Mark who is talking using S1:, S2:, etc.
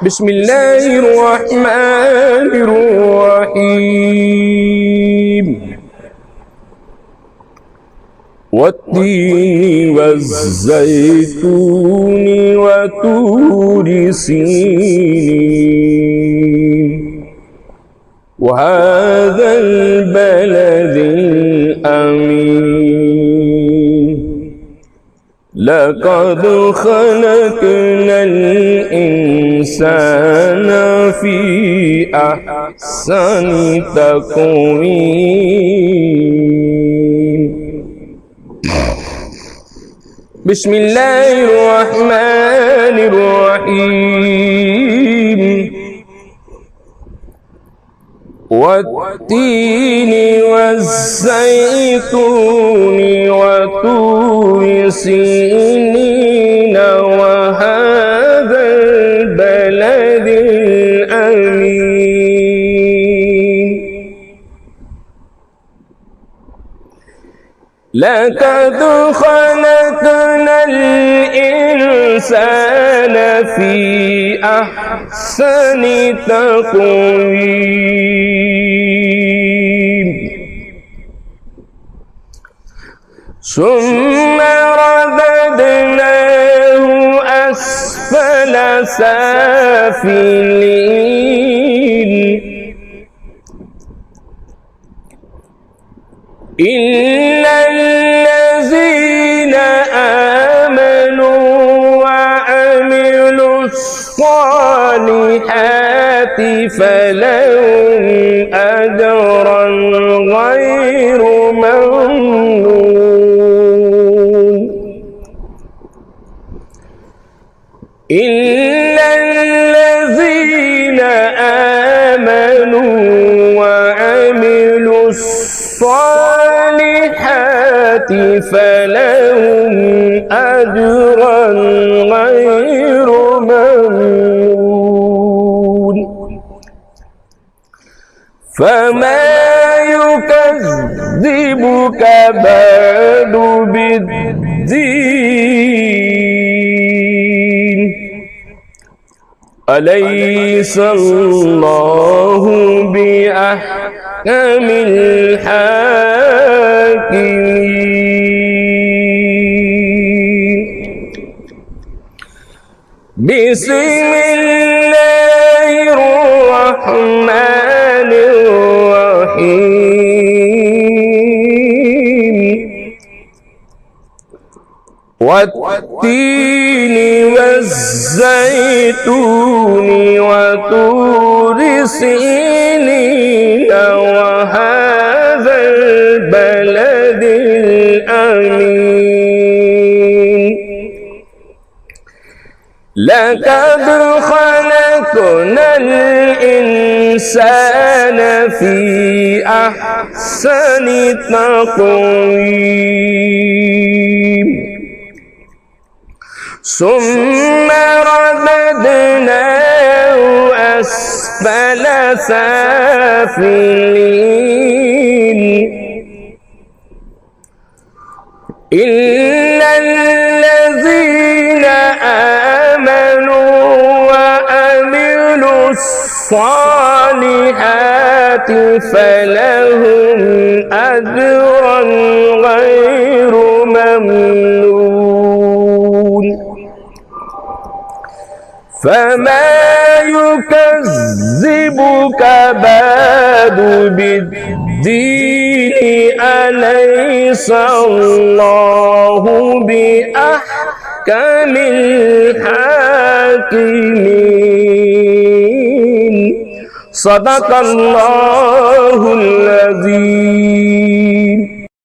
S1: بسم الله الرحمن الرحيم والتين والزيتون وطور سينين وهذا البلد الأمين لقد خلقنا الإنسان في أحسن تقويم بسم الله الرحمن الرحيم والتين والزيتون وطور سينين وهذا البلد الأمين لقد خلقنا الإنسان في أحسن تقويم ثم رددناه أسفل سافلين إلا الذين آمنوا وعملوا الصالحات فلهم أجرا غير ممنون إلا الذين آمنوا وعملوا الصالحات فلهم أجرا غير ممنون فما يكذبك بعد بالدين أليس الله بأحكم الحاكمين بسم الله الرحمن الرحيم والتين والزيتون وطور سينين وهذا البلد الأمين لقد خلقنا الإنسان في أحسن تقويم ثم رددناه أسفل سافلين إلا الذين آمنوا وعملوا الصالحات فلهم أجرا غير ممنون فما يكذبك بعد بالدين أليس الله بأحكم الحاكمين صدق الله العظيم.